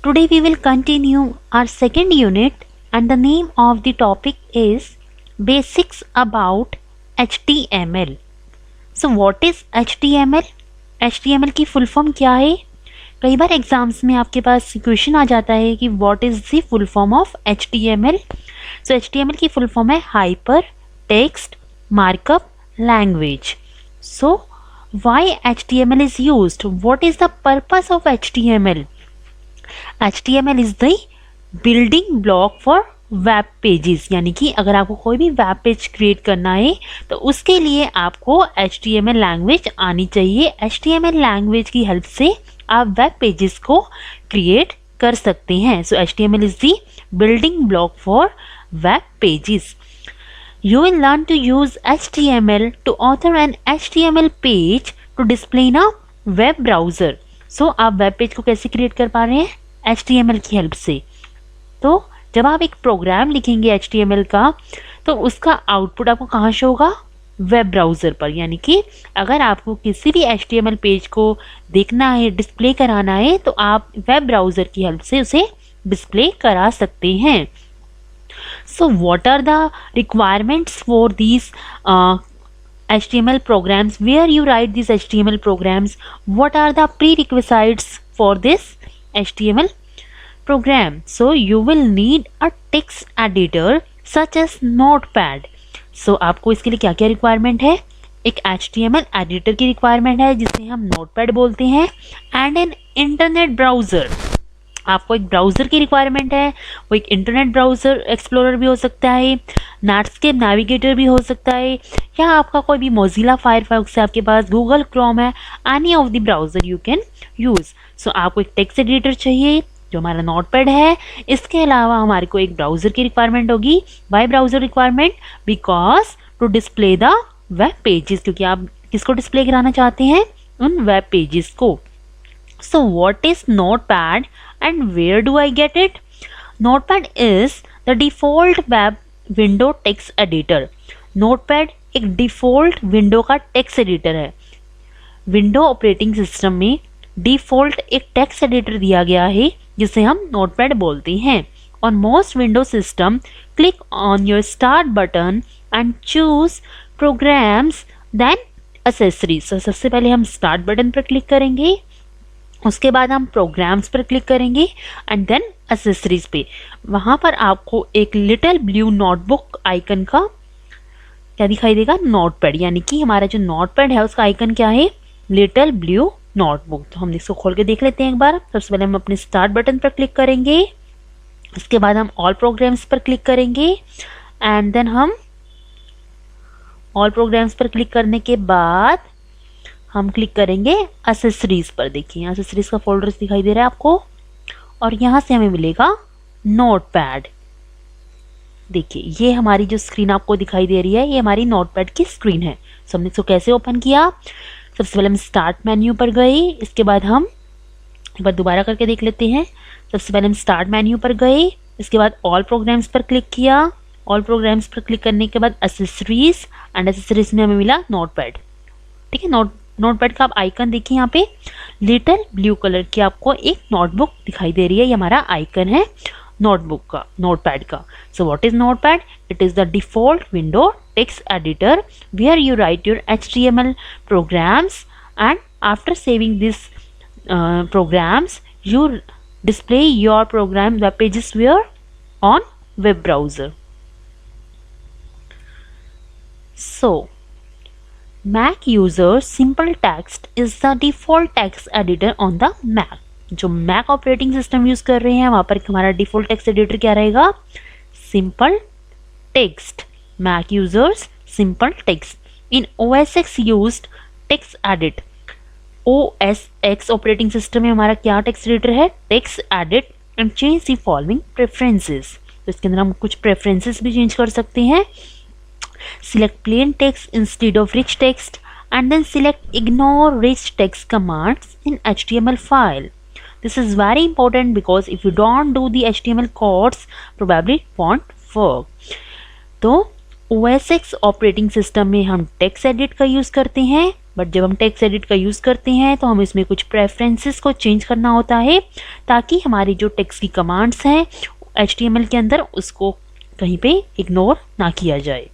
Today we will continue our second unit and the name of the topic is Basics about HTML. So what is HTML? HTML की full form क्या है? कई बार exams में आपके पास question आ जाता है कि what is the full form of HTML. So HTML की फुल फॉर्म है hyper text markup language. So why HTML is used? What is the purpose of HTML? HTML is the building block for web pages. यानी कि अगर आपको कोई भी web page create करना है तो उसके लिए आपको HTML लैंग्वेज आनी चाहिए. HTML लैंग्वेज की हेल्प से आप वेब पेजेस को क्रिएट कर सकते हैं. सो HTML is the building block for web pages. You will learn to use HTML to author an HTML page to display in a web browser. So आप web page को कैसे create कर पा रहे हैं? HTML की हेल्प से. तो जब आप एक प्रोग्राम लिखेंगे HTML का तो उसका आउटपुट आपको कहाँ शो होगा? वेब ब्राउज़र पर. यानी कि अगर आपको किसी भी HTML पेज को देखना है, डिस्प्ले कराना है तो आप वेब ब्राउज़र की हेल्प से उसे डिस्प्ले करा सकते हैं. So what are the requirements for these HTML programs? Where you write these HTML programs? What are the prerequisites for this HTML program? So you will need a text editor such as Notepad. So आपको इसके लिए क्या क्या requirement है? एक HTML editor की requirement है जिसे हम Notepad बोलते हैं, एंड एन इंटरनेट ब्राउज़र. आपको एक ब्राउज़र की रिक्वायरमेंट है. वो एक इंटरनेट ब्राउज़र एक्सप्लोरर भी हो सकता है, नेटस्केप नेविगेटर भी हो सकता है, या आपका कोई भी मोजिला फायरफॉक्स है, आपके पास गूगल क्रोम है, any of the browser you can use. So आपको एक टेक्स्ट एडिटर चाहिए जो हमारा नोटपैड है. इसके अलावा हमारे को एक ब्राउज़र की रिक्वायरमेंट होगी. Why browser requirement? Because to display the web pages, क्योंकि आप किसको डिस्प्ले कराना चाहते हैं? उन वेब पेजेस को. So what is Notepad and where do I get it? Notepad is the default web window text editor. Notepad एक default window का टेक्स्ट एडिटर है. विंडो ऑपरेटिंग सिस्टम में डिफ़ॉल्ट एक टेक्स्ट एडिटर दिया गया है जिसे हम नोटपैड बोलते हैं. On most Windows system, click on your start button and choose programs then accessories. So सबसे पहले हम स्टार्ट बटन पर क्लिक करेंगे, उसके बाद हम प्रोग्राम्स पर क्लिक करेंगे एंड देन एसेसरीज पे. वहाँ पर आपको एक लिटिल ब्लू नोटबुक आइकन का क्या दिखाई देगा? नोटपैड. यानी कि हमारा जो नोटपैड है उसका आइकन क्या है? Little blue notebook. तो हम इसको खोल के देख लेते हैं एक बार. सबसे पहले हम अपने स्टार्ट बटन पर क्लिक करेंगे, उसके बाद हम ऑल प्रोग्राम्स पर क्लिक करेंगे एंड देन हम ऑल प्रोग्राम्स पर क्लिक करने के बाद हम क्लिक करेंगे एसेसरीज पर. देखिए एसेसरीज का फोल्डर दिखाई दे रहा है आपको, और यहाँ से हमें मिलेगा नोटपैड. देखिए ये हमारी जो स्क्रीन आपको दिखाई दे रही है ये हमारी नोटपैड की स्क्रीन है. सो हमने इसको कैसे ओपन किया? सबसे पहले हम स्टार्ट मेन्यू पर गए, इसके बाद हम एक बार दोबारा करके देख लेते हैं. सबसे पहले हम स्टार्ट मेन्यू पर गए, इसके बाद ऑल प्रोग्राम्स पर क्लिक किया. ऑल प्रोग्राम्स पर क्लिक करने के बाद एसेसरीज, एंड एसेसरीज में हमें मिला नोटपैड. ठीक है, नोटपैड का आप आइकन देखिए, यहाँ पे लिटिल ब्लू कलर की आपको एक नोटबुक दिखाई दे रही है. ये हमारा आइकन है नोटबुक का, नोटपैड का. So what is notepad? It is the default window text editor where you write your HTML programs, and after saving this programs you display your program web pages where on web browser. So Mac user Simple Text is the default text editor on the Mac. जो Mac operating system use कर रहे हैं वहाँ पर हमारा default text editor क्या रहेगा? Simple text. Mac users Simple Text. In OS X used text edit. OS X operating system में हमारा क्या टेक्स्ट एडिटर है? Text edit and change the following preferences. तो इसके अंदर हम कुछ प्रेफरेंसेस भी चेंज कर सकते हैं. Select plain text instead of rich text, and then select ignore rich text commands in HTML file. This is very important because if you don't do the HTML codes, probably won't work. तो OS X operating system में हम text edit का use करते हैं but जब हम text edit का use करते हैं तो हम इसमें कुछ प्रेफरेंसेस को चेंज करना होता है ताकि हमारी जो टेक्स्ट की कमांड्स हैं HTML के अंदर उसको कहीं पे इग्नोर ना किया जाए.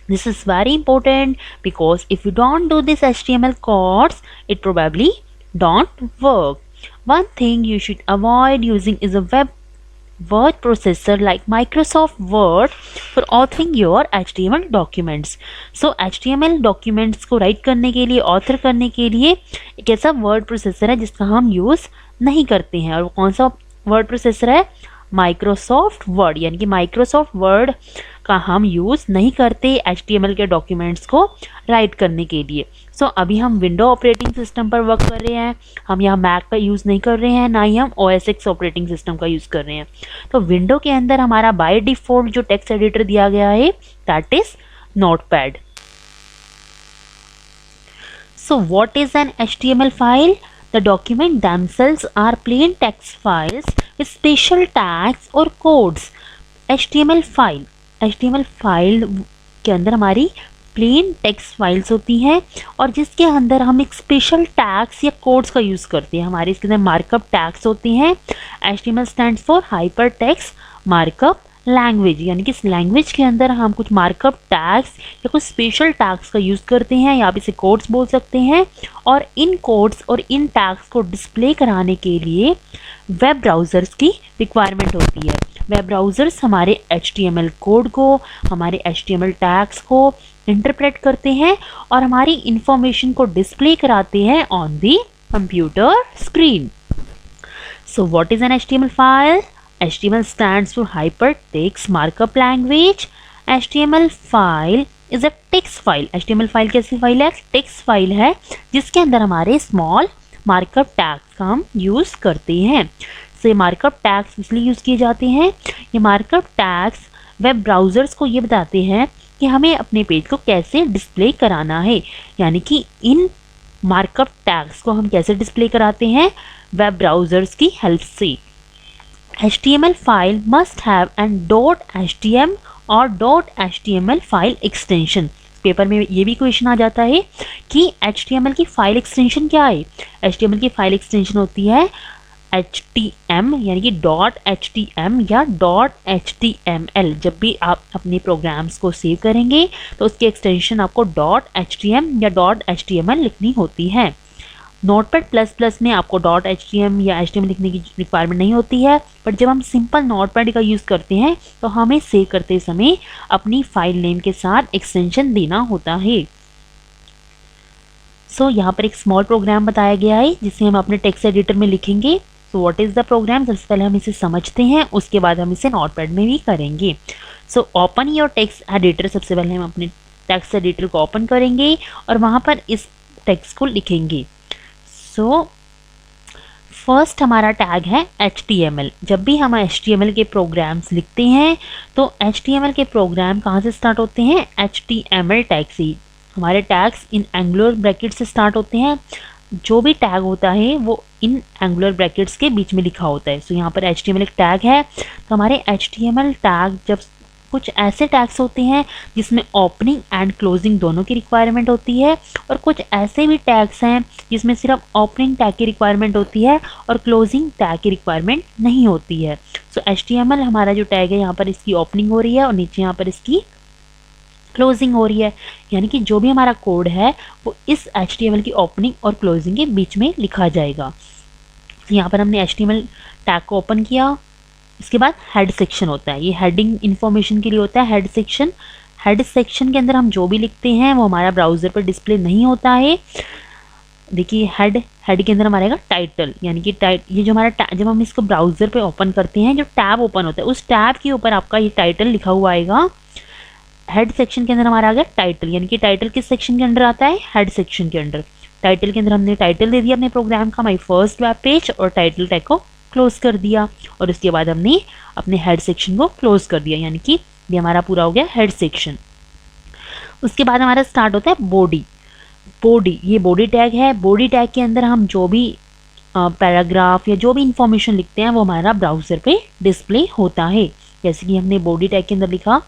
This is very important because if you don't do this HTML codes, it probably don't work. One thing you should avoid using is a word processor like Microsoft Word for authoring your HTML documents. So HTML documents को write करने के लिए, author करने के लिए एक ऐसा word processor है जिसका हम use नहीं करते हैं. और वो कौन सा word processor है? Microsoft word. यानी कि माइक्रोसॉफ्ट वर्ड का हम यूज़ नहीं करते HTML के डॉक्यूमेंट्स को राइट करने के लिए. सो अभी हम विंडो ऑपरेटिंग सिस्टम पर वर्क कर रहे हैं. हम यहाँ मैक का यूज़ नहीं कर रहे हैं, ना ही हम OS X ऑपरेटिंग सिस्टम का यूज़ कर रहे हैं. तो विंडो के अंदर हमारा बाय डिफ़ॉल्ट जो टेक्स्ट एडिटर दिया गया है that is notepad. So what is an HTML file? The document themselves are plain text files with special tags or codes. HTML file के अंदर हमारी प्लेन टेक्स्ट फाइल्स होती हैं और जिसके अंदर हम एक स्पेशल टैग्स या कोड्स का यूज़ करते हैं. हमारे इसके अंदर मार्कअप टैग्स होते हैं. HTML stands for hyper text markup language. यानी कि इस लैंग्वेज के अंदर हम कुछ मार्कअप टैग्स या कुछ स्पेशल टैग्स का यूज़ करते हैं, या आप इसे कोड्स बोल सकते हैं. और इन कोड्स और इन टैग्स को डिस्प्ले कराने के लिए वेब ब्राउज़र्स की रिक्वायरमेंट होती है. वेब ब्राउज़र्स हमारे HTML कोड को, हमारे HTML टैग्स को इंटरप्रेट करते हैं और हमारी इंफॉर्मेशन को डिस्प्ले कराते हैं on the computer screen. So what is an HTML file? HTML stands for Hypertext Markup Language. HTML file is a text file. HTML file कैसी फाइल है? टेक्स्ट फाइल है जिसके अंदर हमारे स्मॉल मार्कअप टैग्स का हम यूज़ करते हैं. सो ये मार्कअप टैग्स इसलिए यूज़ किए जाते हैं. ये मार्कअप टैग्स वेब ब्राउज़र्स को ये बताते हैं कि हमें अपने पेज को कैसे डिस्प्ले कराना है. यानी कि इन मार्कअप टैग्स को हम कैसे डिस्प्ले कराते हैं? वेब ब्राउज़र्स की हेल्प से. HTML file must have an .htm और .html फाइल एक्सटेंशन. पेपर में ये भी क्वेश्चन आ जाता है कि HTML की फाइल एक्सटेंशन क्या है. HTML की फाइल एक्सटेंशन होती है HTM यानी कि .htm या .html. जब भी आप अपने प्रोग्राम्स को सेव करेंगे तो उसकी एक्सटेंशन आपको .htm या .html लिखनी होती है. नोटपैड प्लस प्लस में आपको .htm या HTML लिखने की रिक्वायरमेंट नहीं होती है, बट जब हम सिंपल नोटपैड का यूज़ करते हैं तो हमें सेव करते समय अपनी फाइल नेम के साथ एक्सटेंशन देना होता है. सो यहाँ पर एक स्मॉल प्रोग्राम बताया गया है जिसे हम अपने टेक्स्ट एडिटर में लिखेंगे. So what is the program? सबसे पहले हम इसे समझते हैं, उसके बाद हम इसे नोटपैड में भी करेंगे. So open your text editor. सबसे पहले हम अपने टेक्स्ट एडिटर को ओपन करेंगे और वहाँ पर इस टेक्स्ट को लिखेंगे. सो फर्स्ट हमारा टैग है HTML. जब भी हम HTML के प्रोग्राम्स लिखते हैं तो HTML के प्रोग्राम कहाँ से स्टार्ट होते हैं? HTML टैग से. हमारे टैग्स इन एंगुलर ब्रैकेट से स्टार्ट होते हैं. जो भी टैग होता है वो इन एंगुलर ब्रैकेट्स के बीच में लिखा होता है. सो यहाँ पर HTML एक टैग है. तो हमारे HTML टैग जब कुछ ऐसे टैग्स होते हैं जिसमें ओपनिंग एंड क्लोजिंग दोनों की रिक्वायरमेंट होती है, और कुछ ऐसे भी टैग्स हैं जिसमें सिर्फ ओपनिंग टैग की रिक्वायरमेंट होती है और क्लोजिंग टैग की रिक्वायरमेंट नहीं होती है. सो HTML हमारा जो टैग है यहाँ पर इसकी ओपनिंग हो रही है और नीचे यहाँ पर इसकी क्लोजिंग हो रही है. यानी कि जो भी हमारा कोड है वो इस HTML की ओपनिंग और क्लोजिंग के बीच में लिखा जाएगा. तो यहाँ पर हमने HTML टैग को ओपन किया. इसके बाद हेड सेक्शन होता है. ये हेडिंग इन्फॉर्मेशन के लिए होता है. हेड सेक्शन के अंदर हम जो भी लिखते हैं वो हमारा ब्राउज़र पर डिस्प्ले नहीं होता है. देखिए हेड के अंदर हमारा आएगा टाइटल. यानी कि ये जो हमारा जब हम इसको ब्राउज़र पे ओपन करते हैं, जो टैब ओपन होता है उस टैब के ऊपर आपका ये टाइटल लिखा हुआ आएगा. हेड सेक्शन के अंदर हमारा आ गया टाइटल. यानी कि टाइटल किस सेक्शन के अंदर आता है? हेड सेक्शन के अंदर. टाइटल के अंदर हमने टाइटल दे दिया अपने प्रोग्राम का, माई फर्स्ट वेब पेज, और टाइटल टैग को क्लोज कर दिया. और उसके बाद हमने अपने हेड सेक्शन को क्लोज कर दिया. यानी कि ये हमारा पूरा हो गया हेड सेक्शन. उसके बाद हमारा स्टार्ट होता है बॉडी. ये बॉडी टैग है. बॉडी टैग के अंदर हम जो भी पैराग्राफ या जो भी इंफॉर्मेशन लिखते हैं वो हमारा ब्राउज़र पे डिस्प्ले होता है. जैसे कि हमने बॉडी टैग के अंदर लिखा,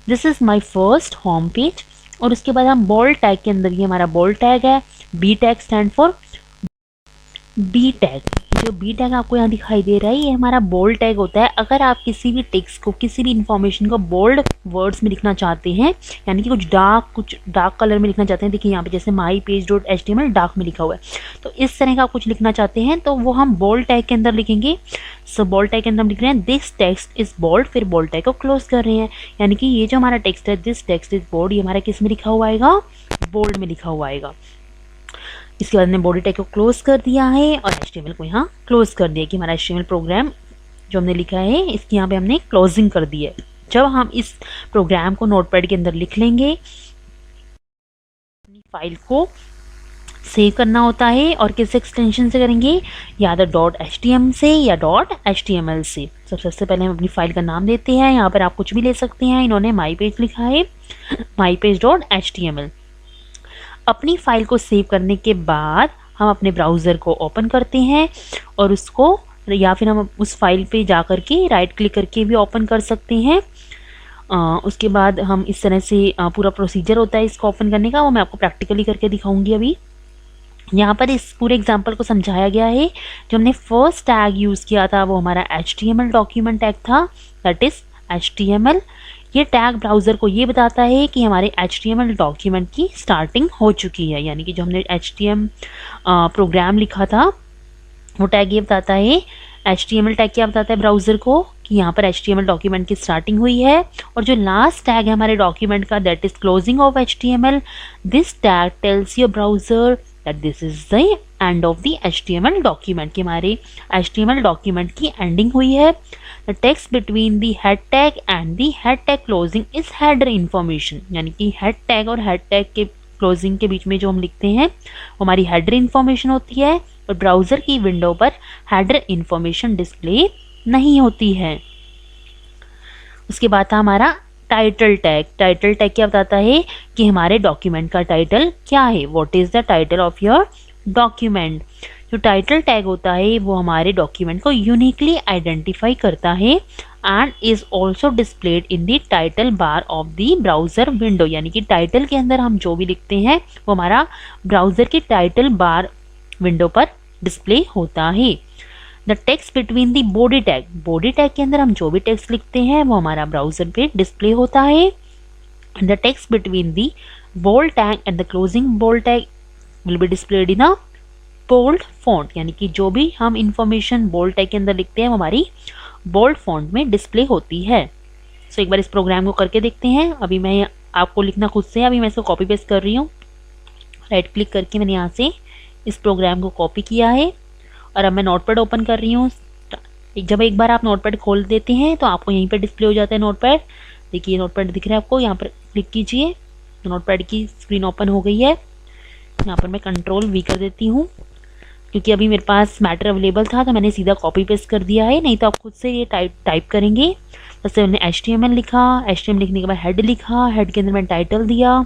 this is my first home page और उसके बाद हम बोल्ड टैग के अंदर, ये हमारा बोल्ड टैग है, B tag stand for B tag. जो बी टैग आपको यहाँ दिखाई दे रहा है ये हमारा बोल्ड टैग होता है। अगर आप किसी भी टेक्स्ट को, किसी भी इंफॉर्मेशन को बोल्ड वर्ड्स में लिखना चाहते हैं, यानी कि कुछ डार्क कलर में लिखना चाहते हैं, देखिए यहाँ पे जैसे my page dot HTML dark में लिखा हुआ है, तो इस तरह का कुछ लिखना चाहते हैं तो वो हम बोल्ड टैग के अंदर लिखेंगे। सो बोल्ड टैग के अंदर हम लिख रहे हैं दिस टेक्स्ट इज बोल्ड, फिर बोल्ड टैग को क्लोज कर रहे हैं, यानी कि ये जो हमारा टेक्स्ट है दिस टेक्स्ट इज बोल्ड, ये हमारा किस में लिखा हुआ आएगा, बोल्ड में लिखा हुआ आएगा। इसके बाद हमने बॉडी टैग को क्लोज कर दिया है और HTML को यहाँ क्लोज कर दिया कि हमारा HTML प्रोग्राम जो हमने लिखा है इसकी यहाँ पे हमने क्लोजिंग कर दी है। जब हम इस प्रोग्राम को नोटपैड के अंदर लिख लेंगे, अपनी फाइल को सेव करना होता है और किस एक्सटेंशन से करेंगे, या तो .htm से या .html से। सबसे पहले हम अपनी फाइल का नाम देते हैं, यहाँ पर आप कुछ भी ले सकते हैं, इन्होंने माई पेज लिखा है, mypage.html। अपनी फाइल को सेव करने के बाद हम अपने ब्राउज़र को ओपन करते हैं और उसको, या फिर हम उस फाइल पे जा कर के राइट क्लिक करके भी ओपन कर सकते हैं। उसके बाद हम इस तरह से पूरा प्रोसीजर होता है इसको ओपन करने का, वो मैं आपको प्रैक्टिकली करके दिखाऊंगी। अभी यहाँ पर इस पूरे एग्जाम्पल को समझाया गया है। जो हमने फर्स्ट टैग यूज़ किया था वो हमारा HTML डॉक्यूमेंट टैग था, दैट इज़ HTML। ये टैग ब्राउज़र को ये बताता है कि हमारे HTML डॉक्यूमेंट की स्टार्टिंग हो चुकी है, यानी कि जो हमने HTML प्रोग्राम लिखा था वो टैग ये बताता है। HTML टैग क्या बताता है ब्राउज़र को कि यहाँ पर HTML डॉक्यूमेंट की स्टार्टिंग हुई है। और जो लास्ट टैग है हमारे डॉक्यूमेंट का, that is closing of HTML। This tag tells your browser that this is the end of the HTML document, कि हमारे HTML डॉक्यूमेंट की एंडिंग हुई है। The text between the head tag and the head tag closing is header information, यानी कि head tag और head tag के closing के बीच में जो हम लिखते हैं वो हमारी हेडर इन्फॉर्मेशन होती है, और ब्राउज़र की विंडो पर हेडर इन्फॉर्मेशन डिस्प्ले नहीं होती है। उसके बाद था हमारा टाइटल टैग। टाइटल टैग क्या बताता है कि हमारे डॉक्यूमेंट का टाइटल क्या है, what is the title of your document. जो टाइटल टैग होता है वो हमारे डॉक्यूमेंट को यूनिकली आइडेंटिफाई करता है and is also displayed in the title bar of the browser window, यानी कि टाइटल के अंदर हम जो भी लिखते हैं वो हमारा ब्राउज़र की टाइटल बार विंडो पर डिस्प्ले होता है। The text between the body tag, body tag के अंदर हम जो भी टेक्स्ट लिखते हैं वो हमारा ब्राउज़र पे डिस्प्ले होता है। The text between the bold tag and the closing bold tag will be displayed in a bold font, यानी कि जो भी हम इंफॉर्मेशन बोल्ड टैग के अंदर लिखते हैं वो हमारी बोल्ड फॉन्ट में डिस्प्ले होती है। सो एक बार इस प्रोग्राम को करके देखते हैं। अभी मैं आपको लिखना खुद से, अभी मैं इसको कॉपी पेस्ट कर रही हूँ। राइट क्लिक करके मैंने यहाँ से इस प्रोग्राम को कॉपी किया है और अब मैं नोटपैड ओपन कर रही हूँ। जब एक बार आप नोटपैड खोल देते हैं तो आपको यहीं पर डिस्प्ले हो जाता है नोटपैड। देखिए नोटपैड दिख रहा है आपको, यहाँ पर क्लिक कीजिए तो नोटपैड की स्क्रीन ओपन हो गई है। यहाँ पर मैं Ctrl+V कर देती हूँ क्योंकि अभी मेरे पास मैटर अवेलेबल था तो मैंने सीधा कॉपी पेस्ट कर दिया है, नहीं तो आप खुद से ये टाइप करेंगे। जैसे मैंने HTML लिखा, HTML लिखने के बाद हेड लिखा, हेड के अंदर मैंने टाइटल दिया,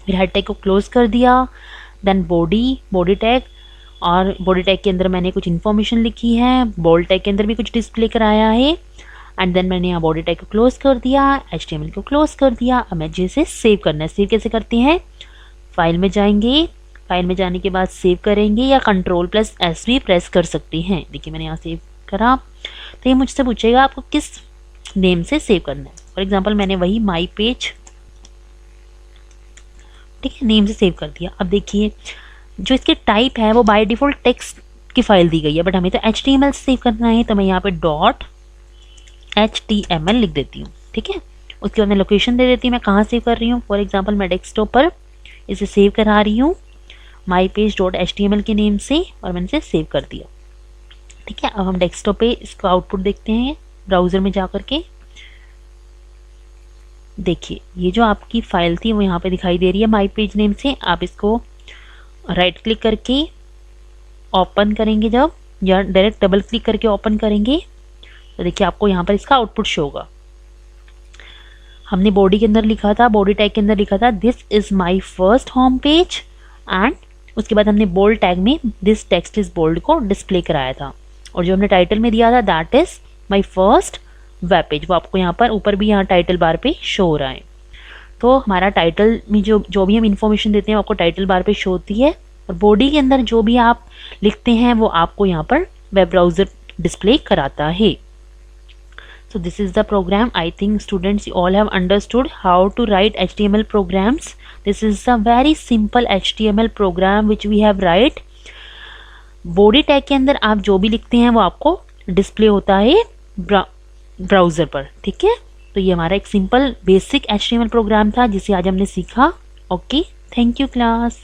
फिर हेड टैग को क्लोज कर दिया, देन बॉडी टैग, और बॉडी टैग के अंदर मैंने कुछ इन्फॉर्मेशन लिखी है, बोल्ड टैग के अंदर भी कुछ डिस्प्ले कराया है, एंड देन मैंने यहाँ बॉडी टैग को क्लोज कर दिया, HTML को क्लोज कर दिया। अब मैं जैसे सेव करना है, सेव कैसे करते हैं, फाइल में जाएंगे, फाइल में जाने के बाद सेव करेंगे या Ctrl+S भी प्रेस कर सकते हैं। देखिए मैंने यहाँ सेव करा, तो ये मुझसे पूछेगा आपको किस नेम से सेव करना है। फॉर एग्जाम्पल मैंने वही माई पेज, ठीक है, नेम से सेव कर दिया। अब देखिए जो इसके टाइप है वो बाय डिफ़ॉल्ट टेक्स्ट की फाइल दी गई है, बट हमें तो HTML से सेव करना है, तो मैं यहाँ पे .html लिख देती हूँ, ठीक है। उसके बाद मैं लोकेशन दे देती हूँ, मैं कहाँ सेव कर रही हूँ। फॉर एग्जाम्पल मैं डेस्कटॉप पर इसे सेव करा रही हूँ mypage.html के नेम से, और मैंने इसे सेव कर दिया, ठीक है। अब हम डेस्कटॉप पे इसका आउटपुट देखते हैं ब्राउज़र में जा कर के। देखिए ये जो आपकी फाइल थी वो यहाँ पे दिखाई दे रही है माई पेज नेम से। आप इसको राइट क्लिक करके ओपन करेंगे जब, या डायरेक्ट डबल क्लिक करके ओपन करेंगे तो देखिए आपको यहाँ पर इसका आउटपुट शो होगा। हमने बॉडी के अंदर लिखा था, बॉडी टैग के अंदर लिखा था this is my first home page, and उसके बाद हमने बोल्ड टैग में दिस टेक्स्ट इज बोल्ड को डिस्प्ले कराया था, और जो हमने टाइटल में दिया था that is my first web page, वो आपको यहाँ पर ऊपर भी यहाँ टाइटल बार पे शो हो रहा है। तो हमारा टाइटल में जो जो भी हम इंफॉर्मेशन देते हैं आपको टाइटल बार पे शो होती है, और बॉडी के अंदर जो भी आप लिखते हैं वो आपको यहाँ पर वेब ब्राउज़र डिस्प्ले कराता है. So this is the program. I think students you all have understood how to write HTML programs. This is a very simple HTML program which we have write. Body tag के अंदर आप जो भी लिखते हैं वो आपको डिस्प्ले होता है ब्राउज़र पर. ठीक है, तो ये हमारा एक सिंपल बेसिक HTML प्रोग्राम था जिसे आज हमने सीखा. Okay, thank you class.